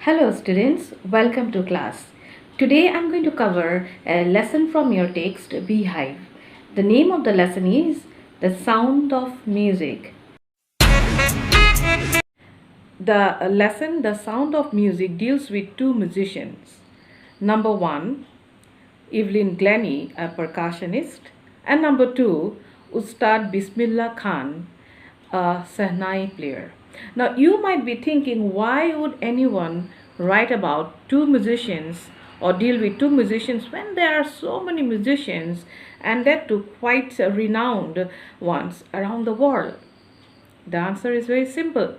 Hello students, welcome to class. Today I am going to cover a lesson from your text Beehive. The name of the lesson is The Sound of Music. The lesson The Sound of Music deals with two musicians. Number one, Evelyn Glennie, a percussionist, and number two, Ustad Bismillah Khan, a Sahnai player. Now you might be thinking, why would anyone write about two musicians or deal with two musicians when there are so many musicians, and that too quite renowned ones around the world? The answer is very simple,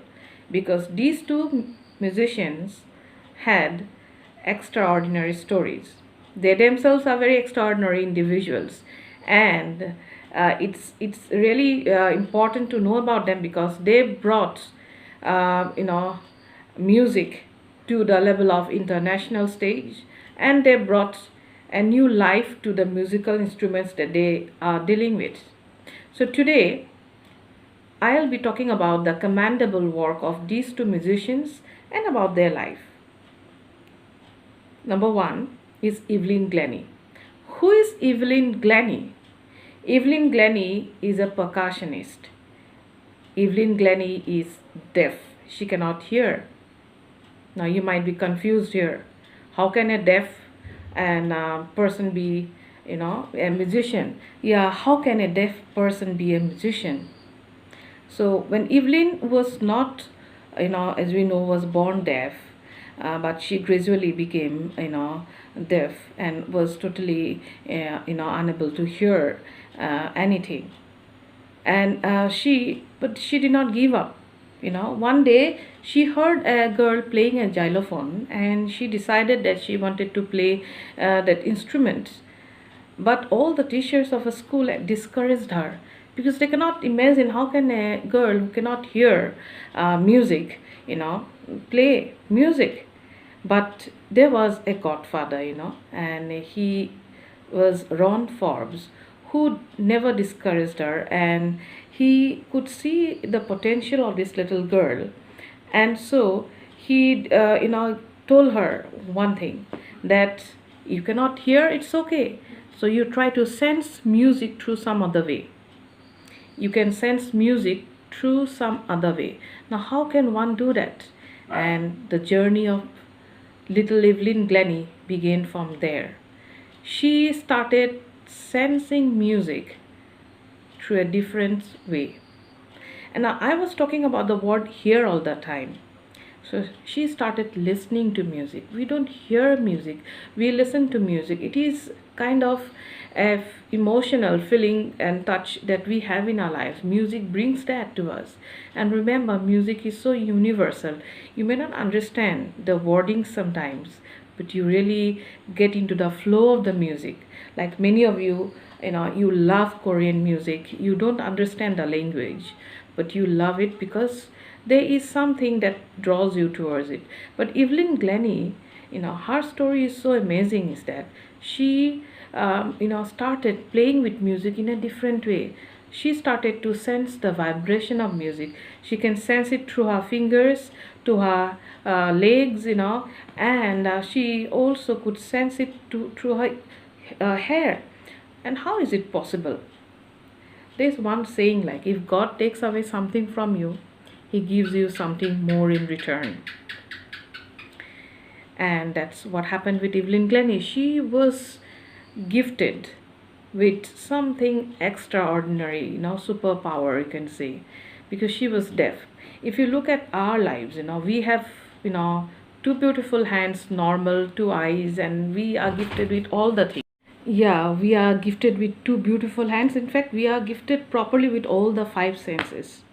because these two musicians had extraordinary stories. They themselves are very extraordinary individuals, and it's really important to know about them, because they brought music to the level of international stage, and they brought a new life to the musical instruments that they are dealing with. So today I'll be talking about the commendable work of these two musicians and about their life. Number one is Evelyn Glennie. Who is Evelyn Glennie? Evelyn Glennie is a percussionist. Evelyn Glennie is deaf. She cannot hear. Now you might be confused here. How can a deaf and person be, a musician? Yeah, how can a deaf person be a musician? So when Evelyn was not, as we know, was born deaf, but she gradually became, deaf and was totally, unable to hear anything. And but she did not give up. One day she heard a girl playing a xylophone, and she decided that she wanted to play that instrument. But all the teachers of a school discouraged her, because they cannot imagine how can a girl who cannot hear music, play music. But there was a godfather, and he was Ron Forbes, who never discouraged her, and he could see the potential of this little girl. And so he told her one thing, that you cannot hear, it's okay, so you try to sense music through some other way. You can sense music through some other way. Now how can one do that? And the journey of little Evelyn Glennie began from there. She started sensing music through a different way. And now I was talking about the word hear all the time. So she started listening to music. We don't hear music, we listen to music. It is kind of a emotional feeling and touch that we have in our lives. Music brings that to us. And remember, music is so universal. You may not understand the wording sometimes, but you really get into the flow of the music. Like many of you, you love Korean music. You don't understand the language, but you love it because there is something that draws you towards it. But Evelyn Glennie, her story is so amazing, is that she started playing with music in a different way. She started to sense the vibration of music. She can sense it through her fingers, to her legs, and she also could sense it through her hair. And how is it possible? There's one saying, like, if God takes away something from you, he gives you something more in return. And that's what happened with Evelyn Glennie. She was gifted with something extraordinary, superpower, you can say, because she was deaf. If you look at our lives, we have, two beautiful hands, normal, two eyes, and we are gifted with all the things. Yeah, we are gifted with two beautiful hands. In fact, we are gifted properly with all the five senses.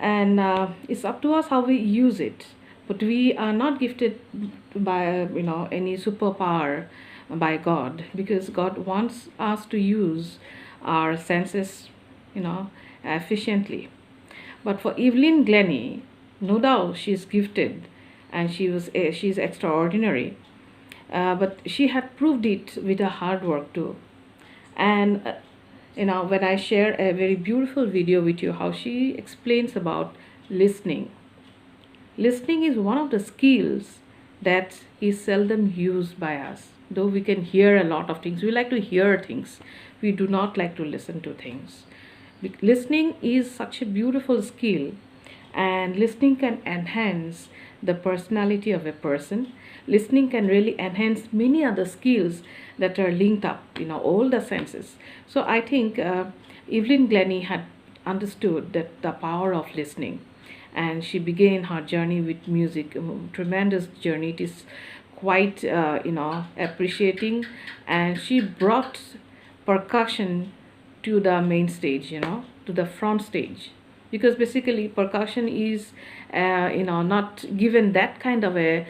And it's up to us how we use it. But we are not gifted by, any superpower by God, because God wants us to use our senses, efficiently. But for Evelyn Glennie, no doubt she's gifted, and she's extraordinary. But she had proved it with her hard work too. And when I share a very beautiful video with you, how she explains about listening. Listening is one of the skills that is seldom used by us. Though we can hear a lot of things, we like to hear things, we do not like to listen to things. Listening is such a beautiful skill, and listening can enhance the personality of a person. Listening can really enhance many other skills that are linked up, all the senses. So I think Evelyn Glennie had understood that the power of listening, and she began her journey with music, a tremendous journey. It is quite appreciating, and she brought percussion to the main stage, to the front stage, because basically percussion is not given that kind of a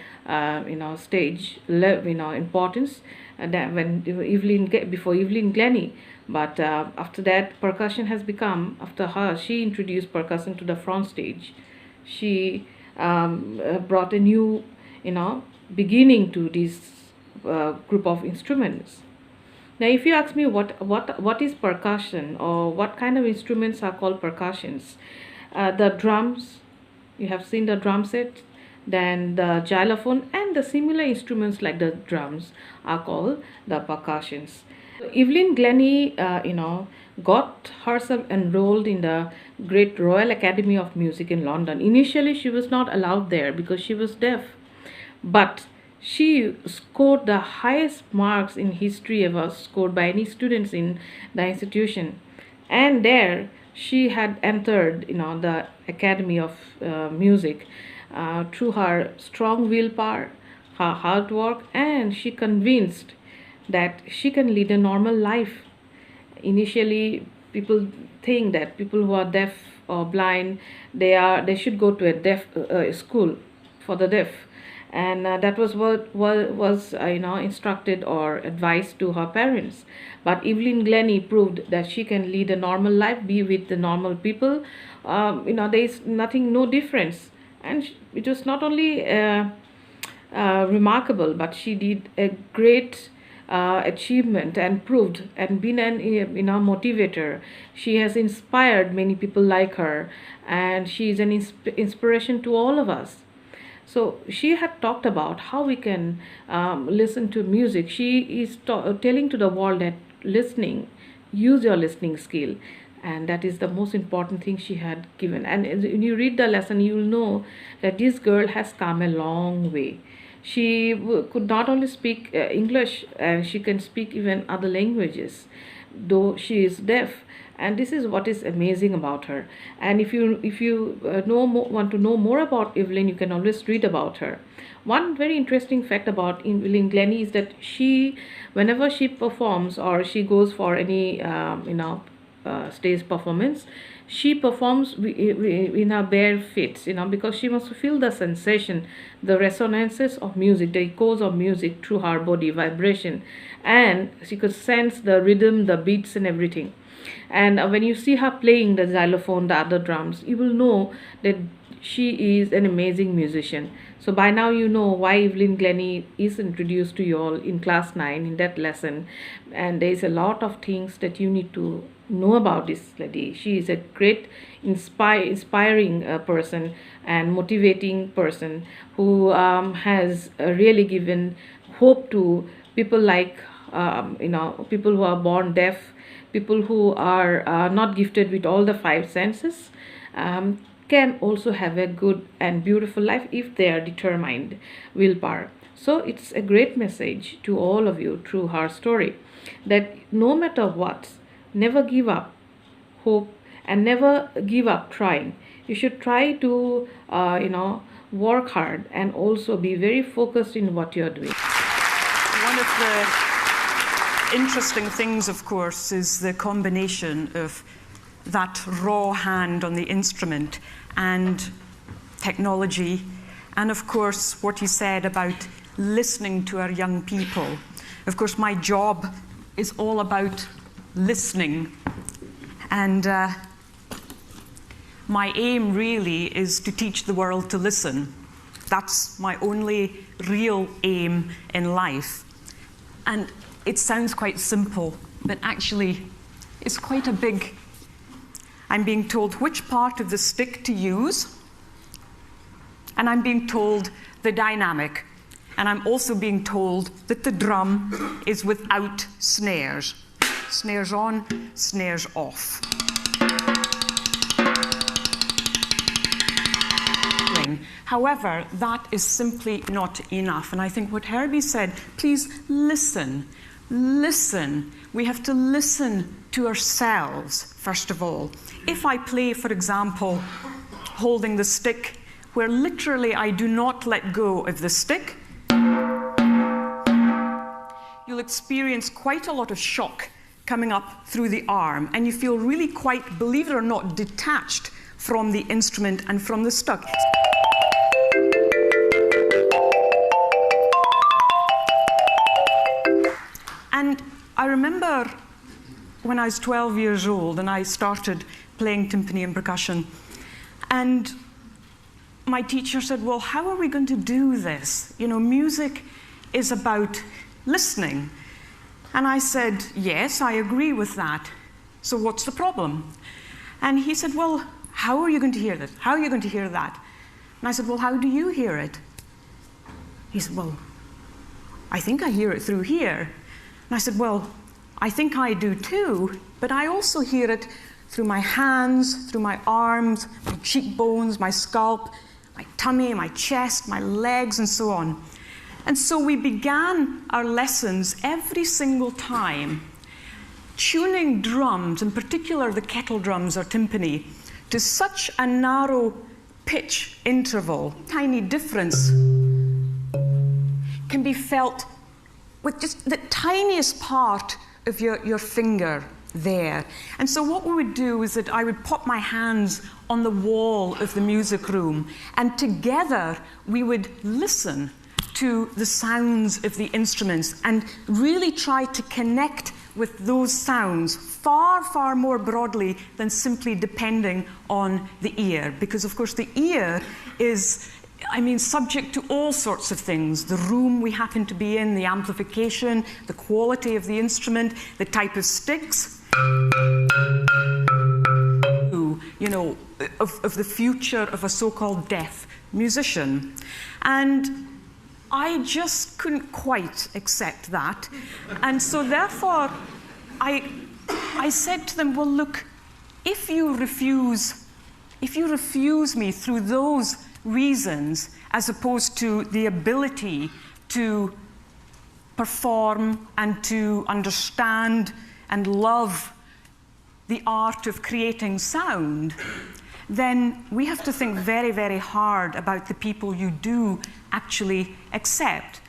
stage importance that when before Evelyn Glennie. But after that, percussion has become, after her, she introduced percussion to the front stage. She brought a new beginning to this group of instruments. Now, if you ask me what is percussion, or what kind of instruments are called percussions, the drums, you have seen the drum set, then the xylophone and the similar instruments like the drums are called the percussions. Evelyn Glennie, got herself enrolled in the great Royal Academy of Music in London. Initially, she was not allowed there because she was deaf, but she scored the highest marks in history ever scored by any students in the institution, and there she had entered the Academy of Music through her strong willpower, her hard work, and she convinced that she can lead a normal life. Initially, people think that people who are deaf or blind, they should go to a deaf school for the deaf, and that was what was instructed or advised to her parents. But Evelyn Glennie proved that she can lead a normal life, be with the normal people. There is no difference, and it was not only remarkable, but she did a great achievement and proved and been an motivator. She has inspired many people like her, and she is an inspiration to all of us. So she had talked about how we can listen to music. She is telling to the world that listening, use your listening skill, and that is the most important thing she had given. And when you read the lesson, you will know that this girl has come a long way. She could not only speak English, and she can speak even other languages, though she is deaf. And this is what is amazing about her. And if you want to know more about Evelyn, you can always read about her. One very interesting fact about Evelyn Glennie is that she, whenever she performs or she goes for any stage performance, she performs in her bare feet, because she wants to feel the sensation, the resonances of music, the echoes of music through her body, vibration, and she could sense the rhythm, the beats, and everything. And when you see her playing the xylophone, the other drums, you will know that she is an amazing musician. So by now you know why Evelyn Glennie is introduced to you all in class 9 in that lesson. And there is a lot of things that you need to know about this lady. She is a great inspiring person and motivating person who has really given hope to people like people who are born deaf, people who are not gifted with all the 5 senses, can also have a good and beautiful life if they are determined willpower. So it's a great message to all of you through her story, that no matter what, never give up hope and never give up trying. You should try to work hard and also be very focused in what you're doing. One of the interesting things, of course, is the combination of that raw hand on the instrument and technology, and of course what you said about listening to our young people. Of course, my job is all about listening, and my aim really is to teach the world to listen. That's my only real aim in life. And it sounds quite simple, but actually is quite a big... I'm being told which part of the stick to use, and I'm being told the dynamic, and I'm also being told that the drum is without snares. Snares on, snares off. However, that is simply not enough. And I think what Herbie said, please listen. Listen. We have to listen to ourselves, first of all. If I play, for example, holding the stick, where literally I do not let go of the stick, you'll experience quite a lot of shock coming up through the arm, and you feel really quite, believe it or not, detached from the instrument and from the stick. And I remember when I was 12 years old and I started playing timpani and percussion, and my teacher said, well, how are we going to do this? You know, music is about listening. And I said, yes, I agree with that. So what's the problem? And he said, well, how are you going to hear this? How are you going to hear that? And I said, well, how do you hear it? He said, well, I think I hear it through here. And I said, well, I think I do too, but I also hear it through my hands, through my arms, my cheekbones, my scalp, my tummy, my chest, my legs, and so on. And so we began our lessons every single time tuning drums, in particular the kettle drums or timpani, to such a narrow pitch interval. Tiny difference can be felt with just the tiniest part of your finger there. And so what we would do is that I would pop my hands on the wall of the music room, and together we would listen to the sounds of the instruments and really try to connect with those sounds far, far more broadly than simply depending on the ear. Because, of course, the ear is, subject to all sorts of things. The room we happen to be in, the amplification, the quality of the instrument, the type of sticks, of the future of a so-called deaf musician. And I just couldn't quite accept that. And so therefore, I said to them, well, look, if you refuse me through those reasons, as opposed to the ability to perform and to understand and love the art of creating sound, then we have to think very, very hard about the people you do actually accept.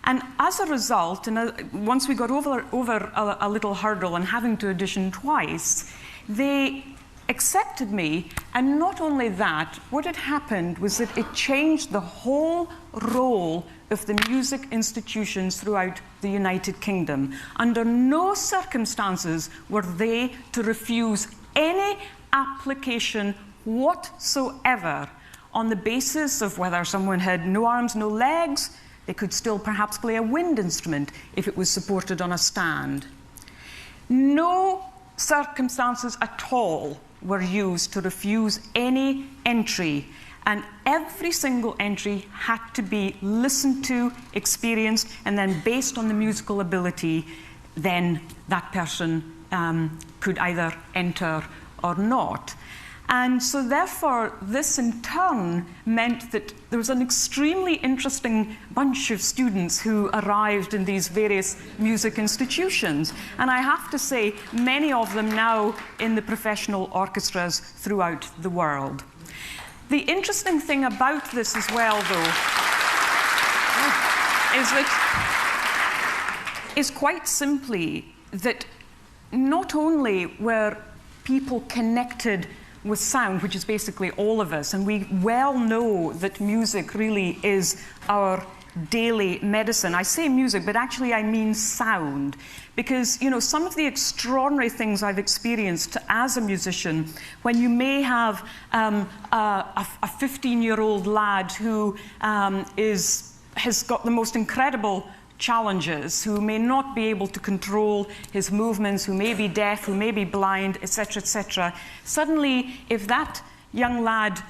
And as a result, and once we got over a little hurdle and having to audition twice, they accepted me. And not only that, what had happened was that it changed the whole role of the music institutions throughout the United Kingdom. Under no circumstances were they to refuse any application whatsoever on the basis of whether someone had no arms, no legs. They could still perhaps play a wind instrument if it was supported on a stand. No circumstances at all were used to refuse any entry, and every single entry had to be listened to, experienced, and then based on the musical ability, then that person could either enter or not. And so therefore, this in turn meant that there was an extremely interesting bunch of students who arrived in these various music institutions. And I have to say, many of them now in the professional orchestras throughout the world. The interesting thing about this as well, though, is quite simply that not only were people connected with sound, which is basically all of us, and we well know that music really is our daily medicine. I say music, but actually I mean sound, because some of the extraordinary things I've experienced as a musician, when you may have a 15-year-old lad who has got the most incredible challenges, who may not be able to control his movements, who may be deaf, who may be blind, etc., etc. Suddenly, if that young lad